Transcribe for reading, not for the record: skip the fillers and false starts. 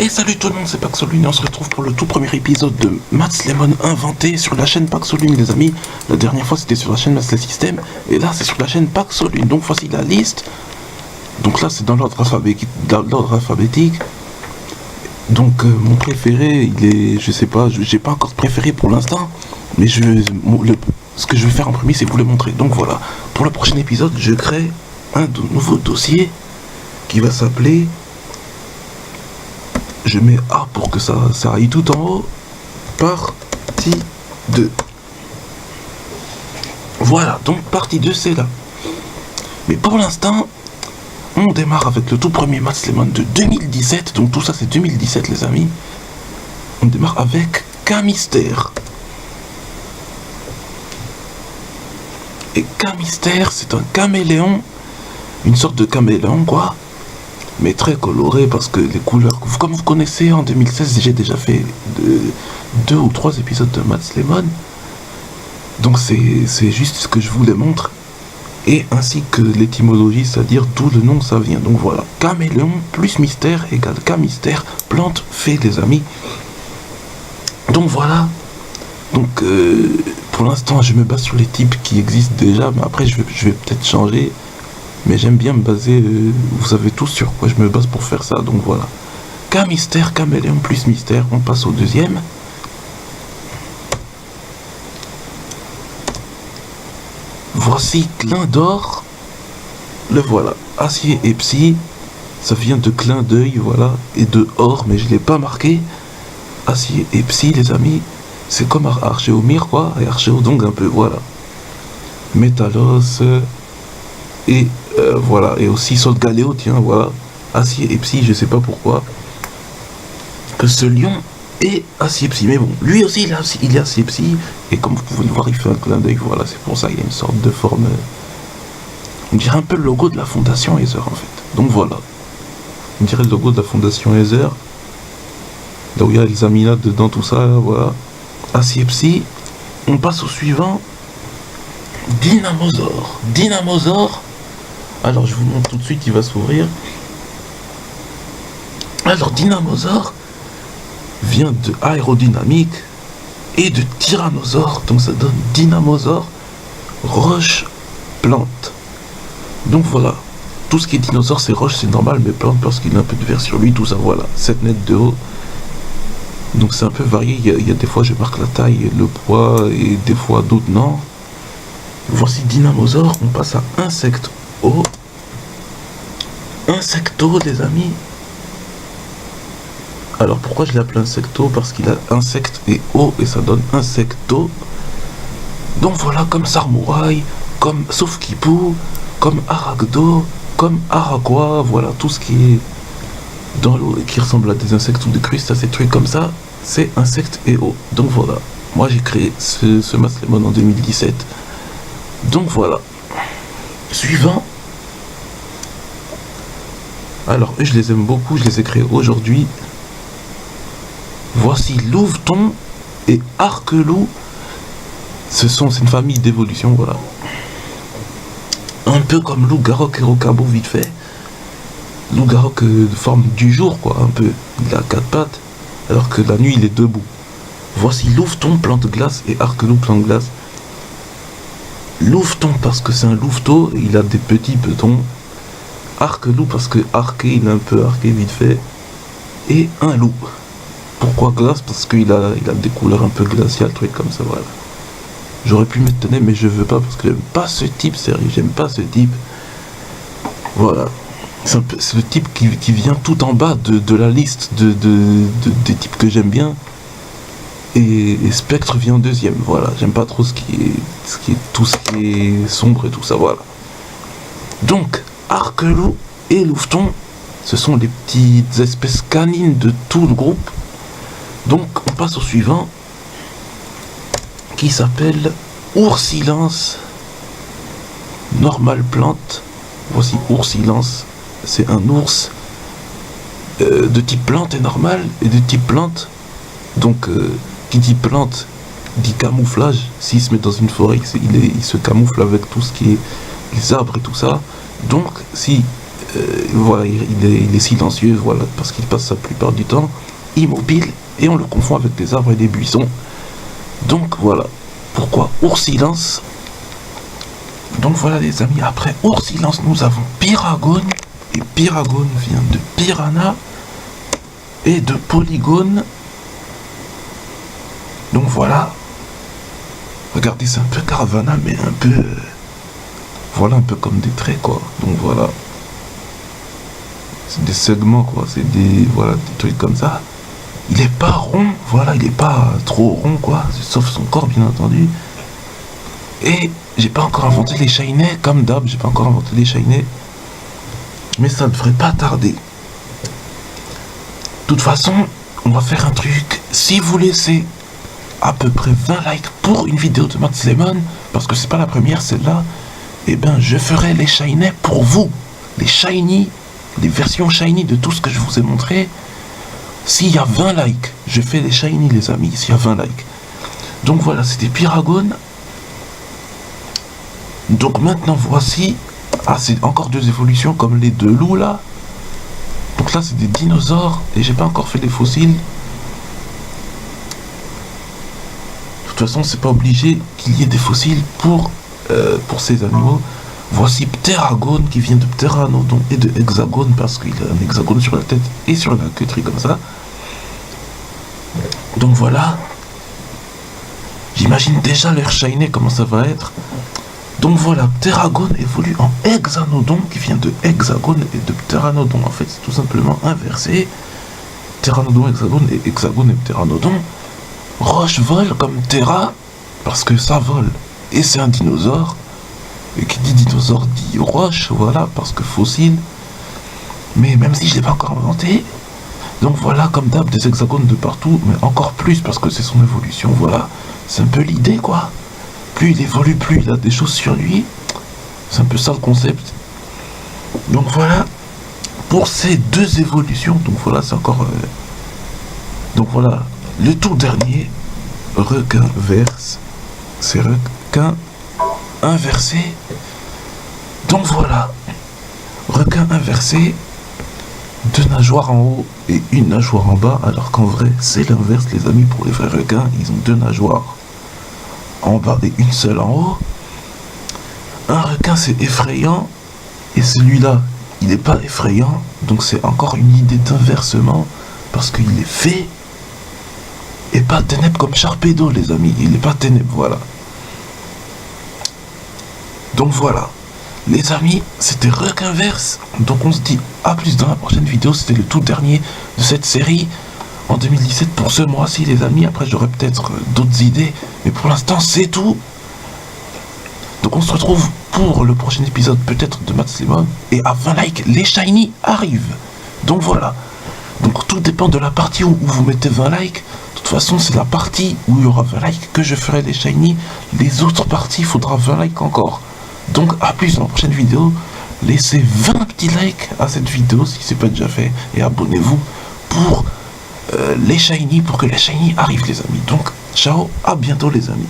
Et salut tout le monde, c'est Paxolune et on se retrouve pour le tout premier épisode de Maths Lemon inventé sur la chaîne Paxolune les amis. La dernière fois c'était sur la chaîne Maths le Système et là c'est sur la chaîne Paxolune. Donc voici la liste. Donc là c'est dans l'ordre alphabétique. Donc mon préféré il est, je sais pas, j'ai pas encore de préféré pour l'instant. Mais ce que je vais faire en premier c'est vous le montrer. Donc voilà, pour le prochain épisode je crée un nouveau dossier qui va s'appeler... Je mets A pour que ça aille tout en haut. Partie 2. Voilà, donc partie 2 c'est là. Mais pour l'instant, on démarre avec le tout premier Maths Lemon de 2017. Donc tout ça c'est 2017 les amis. On démarre avec K-Mystère. Et K-Mystère c'est un caméléon. Une sorte de caméléon quoi. Mais très coloré parce que les couleurs, comme vous connaissez, en 2016 j'ai déjà fait 2 ou 3 épisodes de Maths Lemon. Donc c'est juste ce que je vous les montre. Et ainsi que l'étymologie, c'est-à-dire d'où le nom ça vient. Donc voilà, caméléon plus mystère égale K-Mystère, plante, fée les amis. Donc voilà. Donc pour l'instant je me base sur les types qui existent déjà, mais après je vais peut-être changer. Mais j'aime bien me baser, vous savez tous sur quoi je me base pour faire ça, donc voilà. K-Mystère, caméléon plus mystère, on passe au deuxième. Voici clin d'or, le voilà. Acier et psy, ça vient de clin d'œil, voilà, et de or, mais je l'ai pas marqué. Acier et psy, les amis, c'est comme Archéomir, quoi, et Archéodong un peu, voilà. Métalos, et voilà, et aussi Sol Galéo, tiens, voilà, acier et psy, je sais pas pourquoi, que ce lion est acier psy, mais bon, lui aussi il est acier psy, et comme vous pouvez le voir, il fait un clin d'œil, voilà, c'est pour ça qu'il y a une sorte de forme, on dirait un peu le logo de la fondation Ether en fait, donc voilà, on dirait le logo de la fondation Ether, là où il y a les aminats dedans, tout ça, voilà, acier psy, on passe au suivant, Dynamosaure, alors je vous montre tout de suite, il va s'ouvrir. Alors Dynamosaure vient de aérodynamique et de tyrannosaure, donc ça donne Dynamosaure, roche, plante. Donc voilà, tout ce qui est dinosaure c'est roche, c'est normal, mais plante parce qu'il a un peu de vert sur lui, tout ça, voilà, 7 mètres de haut. Donc c'est un peu varié, il y a des fois je marque la taille, le poids, et des fois d'autres non. Voici Dynamosaure, on passe à Insecto. Insecto les amis. Alors pourquoi je l'appelle Insecto? Parce qu'il a insecte et O et ça donne Insecto. Donc voilà, comme Sarmouraï, comme Sauf-Kipou, comme Aragdo, comme Aragua, voilà tout ce qui est dans l'eau et qui ressemble à des insectes ou des crustacés, trucs comme ça, c'est insecte et O. Donc voilà, moi j'ai créé ce Maths Lemon en 2017. Donc voilà. Suivant. Alors eux je les aime beaucoup, je les ai créés aujourd'hui. Voici Louveton et Arquelou. C'est une famille d'évolution, voilà. Un peu comme Loup-Garou et Rocabo vite fait. Loup-Garou de forme du jour quoi, un peu. Il a 4 pattes, alors que la nuit il est debout. Voici Louveton, plante glace, et Arquelou, plante glace. Louveton parce que c'est un louveteau, il a des petits petons. Arquelou parce que arqué, il est un peu arqué vite fait. Et un loup. Pourquoi glace? Parce qu'il a des couleurs un peu glaciales, trucs comme ça, voilà. J'aurais pu m'étonner, mais je veux pas parce que j'aime pas ce type, sérieux, j'aime pas ce type. Voilà. C'est le type qui vient tout en bas de la liste des types que j'aime bien. Et Spectre vient en deuxième, voilà. J'aime pas trop tout ce qui est sombre et tout ça, voilà. Donc, Arquelou et Louveton, ce sont les petites espèces canines de tout le groupe. Donc, on passe au suivant, qui s'appelle Oursilence, normale plante. Voici Oursilence, c'est un ours de type plante et normal, et de type plante. Donc, qui dit plante dit camouflage. S'il se met dans une forêt, il se camoufle avec tout ce qui est les arbres et tout ça. Donc si voilà, il est silencieux, voilà, parce qu'il passe la plupart du temps immobile, et on le confond avec les arbres et les buissons. Donc voilà, pourquoi Oursilence. Donc voilà les amis, après Oursilence, nous avons Pyragone, et Pyragone vient de Piranha, et de Polygone. Donc voilà, regardez, c'est un peu Caravana, mais un peu... voilà, un peu comme des traits, quoi. Donc voilà. C'est des segments, quoi. C'est des... voilà, des trucs comme ça. Il est pas rond, voilà, il est pas trop rond, quoi. Sauf son corps, bien entendu. Et j'ai pas encore inventé les Shiny, comme d'hab, j'ai pas encore inventé les Shiny. Mais ça ne devrait pas tarder. De toute façon, on va faire un truc. Si vous laissez à peu près 20 likes pour une vidéo de Max Lemon, parce que c'est pas la première celle-là, et ben je ferai les Shiny pour vous. Les Shiny, les versions Shiny de tout ce que je vous ai montré. S'il y a 20 likes, je fais les Shiny les amis, s'il y a 20 likes. Donc voilà, c'était Pyragone. Donc maintenant voici, ah c'est encore deux évolutions comme les deux loups là. Donc là c'est des dinosaures et j'ai pas encore fait les fossiles. De toute façon c'est pas obligé qu'il y ait des fossiles pour ces animaux. Voici Pteragone qui vient de Pteranodon et de Hexagone parce qu'il a un hexagone sur la tête et sur la queue, comme ça. Donc voilà. J'imagine déjà leur Shiny comment ça va être. Donc voilà, Pteragone évolue en Hexanodon qui vient de Hexagone et de Pteranodon. En fait, c'est tout simplement inversé. Pteranodon, Hexagone et Hexagone et Pteranodon. Roche vole comme Terra parce que ça vole et c'est un dinosaure. Et qui dit dinosaure dit roche, voilà, parce que fossile. Mais même si je l'ai pas encore inventé. Donc voilà, comme d'hab, des hexagones de partout, mais encore plus parce que c'est son évolution, voilà. C'est un peu l'idée, quoi. Plus il évolue, plus il a des choses sur lui. C'est un peu ça le concept. Donc voilà, pour ces deux évolutions, donc voilà, c'est encore... donc voilà, le tout dernier, requin verse, c'est requin inversé. Donc voilà, requin inversé, deux nageoires en haut et une nageoire en bas, alors qu'en vrai c'est l'inverse les amis. Pour les vrais requins, ils ont deux nageoires en bas et une seule en haut. Un requin c'est effrayant et celui-là il n'est pas effrayant, donc c'est encore une idée d'inversement parce qu'il est fait et pas ténèbres comme Sharpedo les amis, il n'est pas ténèbres, voilà. Donc voilà, les amis, c'était Requinverse. Donc on se dit à plus dans la prochaine vidéo. C'était le tout dernier de cette série en 2017 pour ce mois-ci les amis. Après j'aurai peut-être d'autres idées, mais pour l'instant c'est tout. Donc on se retrouve pour le prochain épisode peut-être de Max Lemon. Et à 20 likes, les Shiny arrivent. Donc voilà. Donc tout dépend de la partie où vous mettez 20 likes. De toute façon c'est la partie où il y aura 20 likes que je ferai les Shiny. Les autres parties, il faudra 20 likes encore. Donc à plus dans la prochaine vidéo. Laissez 20 petits likes à cette vidéo si c'est pas déjà fait. Et abonnez-vous pour les Shiny, pour que les Shiny arrivent les amis. Donc ciao, à bientôt les amis.